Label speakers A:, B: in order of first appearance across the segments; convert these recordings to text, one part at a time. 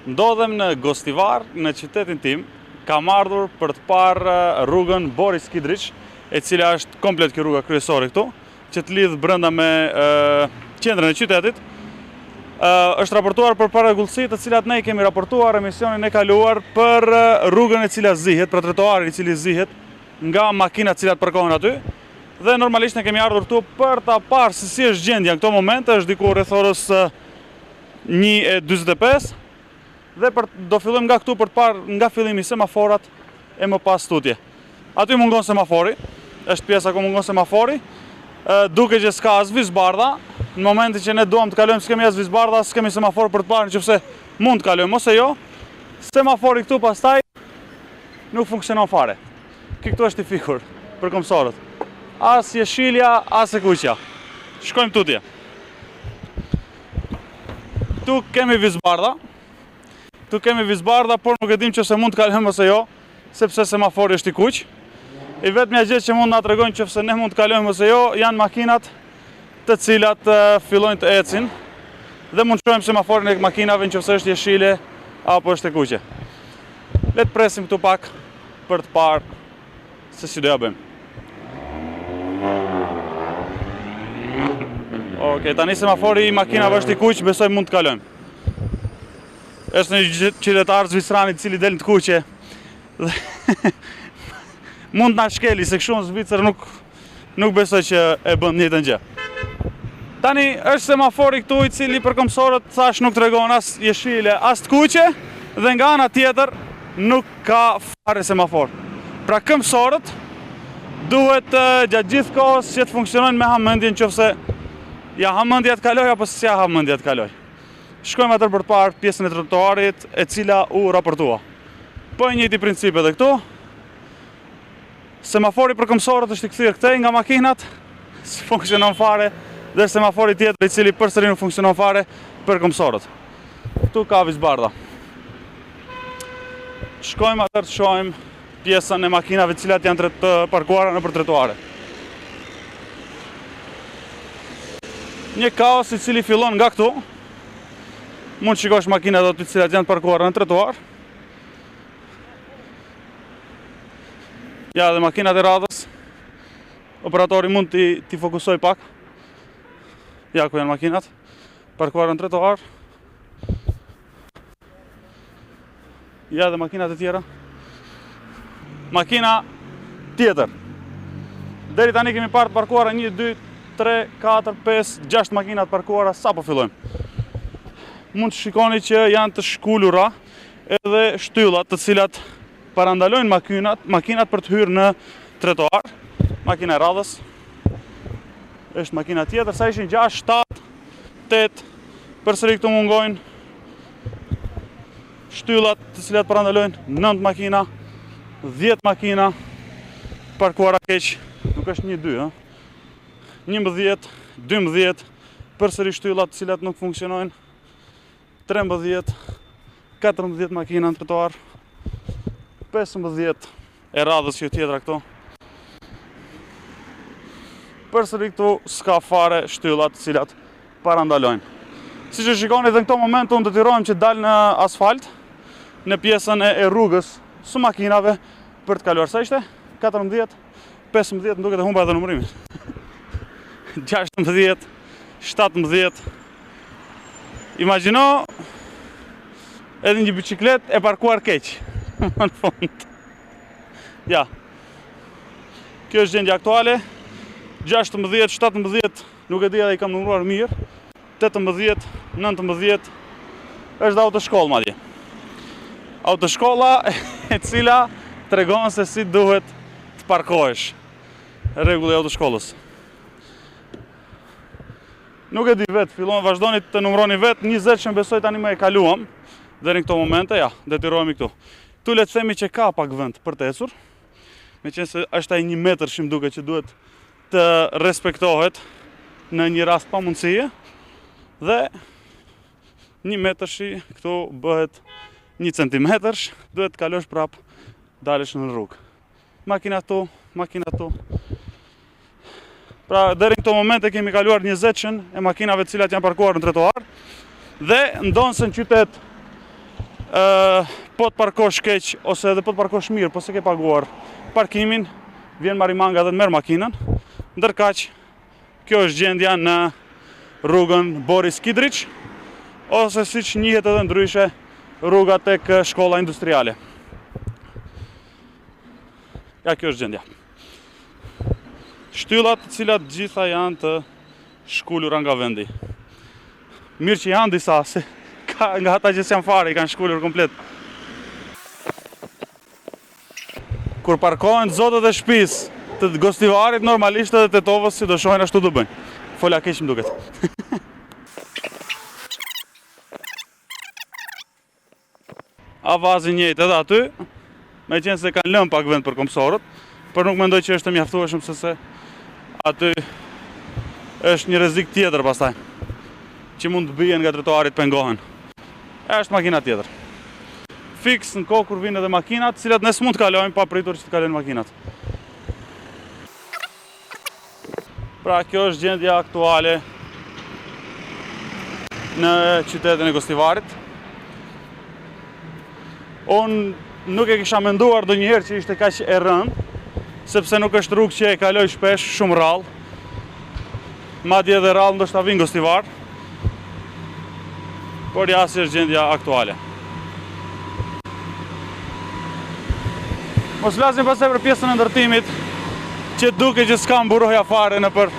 A: Ndodhem në Gostivar, në qytetin tim. Kam ardhur për të parë rrugën Boris Kidriç, e cila është komplet kjo rruga kryesore këtu, që të lidh brenda me qendrën e qytetit. Është raportuar për paragullësi të cilat ne i kemi raportuar emisionin e kaluar për rrugën e cila zihet, për trotuarin i cili zihet nga makinat të cilat parkohen aty. Dhe normalisht ne kemi ardhur këtu për ta parë se si është gjendja në këto momente, është diku rreth orës 1:45. Dhe do fillojmë nga këtu për të parë nga fillimi semaforat e më pas tutje. Aty mungon semafori, është pjesa ku mungon semafori, duke që s'ka as vizbardha. Në momentin që ne duam të kalojmë, s'kemi as vizbardha, s'kemi semafor për të parë nëse mund të kalojmë ose jo. Semafori këtu pastaj nuk funksionon fare. Këtu është i fikur për komsorët. As jeshilja, as e kuqja. Shkojmë tutje. Tu kemi vizbardha. Por nuk e dim që se mund të kalojmë ose jo, sepse semafori është i kuq. I vetmja gjë që mund na tregojnë që se ne mund të kalojmë ose jo, janë makinat të cilat fillojnë të ecin dhe mund të shohim semaforin e makinave nëse është jeshile apo është e kuqe. Le të presim këtu pak për të parë se si do ja bëjmë. Okej, tani semafori i makinave është i kuq, besoj mund të kalojmë. Është një qytetar zviceran i cili del në të kuqe dhe mund na shkeli se kështu në Zvicër nuk besoj që e bën njëjtën gjë. Tani është semafori këtu i cili për komsorët thash nuk tregon as jeshile, as të kuqe dhe nga ana tjetër nuk ka fare semafor. Pra komsorët duhet gjatë gjithë kohës që të funksionojnë me hamendje nëse ja hamendja të kaloj apo s'ja hamendja të kaloj. Shkojmë atër për të parë pjesën e trotuarit e cila u raportua. Po e njëjti princip edhe këtu. Semafori për komsorët është i kthyer këtej nga makinat, s'funksionon fare, dhe semafori tjetër i cili përsëri nuk funksionon fare për komsorët. Këtu ka vizbardha. Shkojmë atër të shohim pjesën e makinave të cilat janë të parkuara nëpër trotuare. Një kaos i cili fillon nga këtu. Mund të shikosh makinat aty të cilat janë të parkuara në trotuar. Ja, dhe makinat e radhës. Operatori mund t'i fokusoj pak. Ja, ku janë makinat parkuara në trotuar. Ja, dhe makinat e tjera. Makina tjetër. Deri tani kemi parë të parkuara 1, 2, 3, 4, 5, 6 makinat parkuara sa po fillojmë. Mund të shikoni që janë të shkullura edhe shtyllat të cilat parandalojnë makinat për të hyrë në trotuar. Makina e radhës. Është makina tjetër, sa ishin 6, 7, 8, përsëri këtu mungojnë shtyllat të cilat parandalojnë 9 makina, 10 makina parkuara keq, nuk është 1, 2, 11, 12, përsëri shtyllat të cilat nuk funksionojnë, 13, 14 makina në trotuar, 15 e radhës që tjetra këtu. Përsëri këtu s'ka fare shtyllat të cilat parandalojnë. Siç e shikoni edhe në këto momente unë detyrojmë që dal në asfalt, në pjesën e rrugës së makinave për të kaluar. Sa ishte? 14, 15, më duket e humba edhe numërimin. 16, 17. Imagjino edhe një biciklet e parkuar keq. Në fund. Ja. Kjo është gjendja aktuale. 16, 17, nuk e di edhe i kam numëruar mirë. 18, 19, është dhe autoshkollë madje. Autoshkolla e cila tregon se si duhet të parkohesh. Rregulli i autoshkollës. Nuk e di vetë, vazhdoni të numëroni vetë, 20 që më besoj tani më e kaluam, dhe në këto momente, ja, detyrohemi këtu. Tu le të themi që ka pak vend për të ecur, me qenë se është ai 1 metër që më duket që duhet të respektohet në një rast pamundësie, dhe 1 metër këtu bëhet 1 centimetër, duhet të kalosh prap, dalesh në rrugë. Makina tu. Pra, deri në këto momente kemi kaluar 20 e makinave të cilat janë parkuar në trotuar dhe ndonë se në qytet po të parkosh keq, ose edhe po të parkosh mirë, po se ke paguar parkimin, vjen marimanga dhe të merr makinën. Ndërkaq, kjo është gjendja në rrugën Boris Kidriç, ose siç njihet edhe ndryshe, rruga tek shkolla industriale. Ja, kjo është gjendja. Shtyllat të cilat gjitha janë të shkullura nga vendi. Mirë që janë disa, se nga ata që s'janë fare, i kanë shkullur komplet. Kur parkohen zotët e shtëpisë të Gostivarit, normalisht edhe tetovës si do shohin ashtu do bëjnë. Fola keq më duket. Avazi njëjtë edhe aty, me qenë se kanë lënë pak vend për komsorët, por nuk mendoj që është e mjaftueshëm, se aty është një rrezik tjetër pastaj, që mund të bien nga trotuari të pengohen. Është makina tjetër. Fiks në kohë kur vinë edhe makinat, cilat ne s'mund të kalojmë pa pritur që të kalojnë makinat. Pra, kjo është gjendja aktuale në qytetin e Gostivarit. Unë nuk e kisha menduar ndonjëherë që ishte kaq e rëndë, sepse nuk është rrugë që e kaloj shpesh, shumë rrallë. Madje edhe rrallë ndoshta vinë Gostivar. Por ja, si është gjendja aktuale. Mos flasim pastaj për pjesën e ndërtimit, që duke që s'ka mburoja fare në për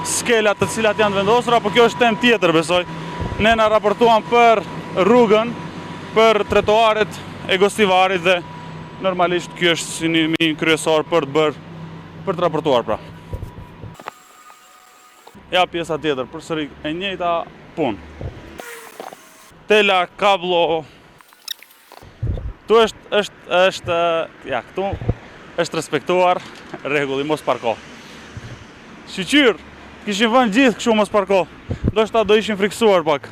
A: skelat të cilat janë vendosura, po kjo është temë tjetër, besoj. Ne na raportuam për rrugën, për trotuaret e Gostivarit dhe normalisht kjo është synimi kryesor për të raportuar pra. Ja, pjesa tjetër, përsëri e njëjta punë. Tela, kablo. Këtu është respektuar rregulli mos parko. Shqyr, kishin vënë gjithë kështu mos parko. Ndoshta do ishin friksuar pak.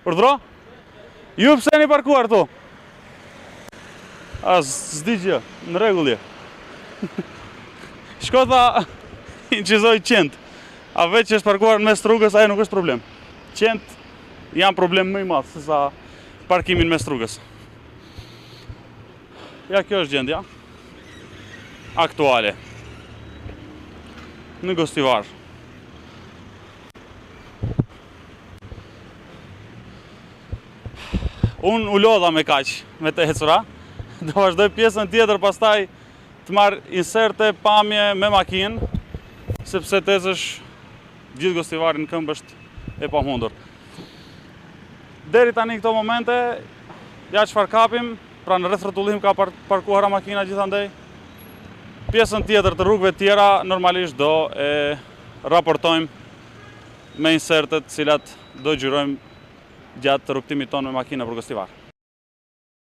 A: Urdhro? Ju pse jeni parkuar këtu? S'di gjë, në rregull je. Shko tha, incizoj qend. A vetë që është parkuar në mes rrugës, ajo nuk është problem. Qend janë problem më i madh se sa parkimin mes rrugës. Ja, kjo është gjendja aktuale në Gostivar. Unë u lodha me kaq, me të ecura. Do vazhdoj pjesën tjetër pastaj të marr inserte pamje me makinë, sepse të ecësh gjithë Gostivarin në këmbë është e pamundur. Deri tani këto momente, ja çfarë kapim, pra në rreth rrotullim ka parkuara makina gjithandej. Pjesën tjetër të rrugëve tjera normalisht do e raportojmë me insertet cilat do gjyrojmë gjatë rrugtimit tonë me makina për Gostivar.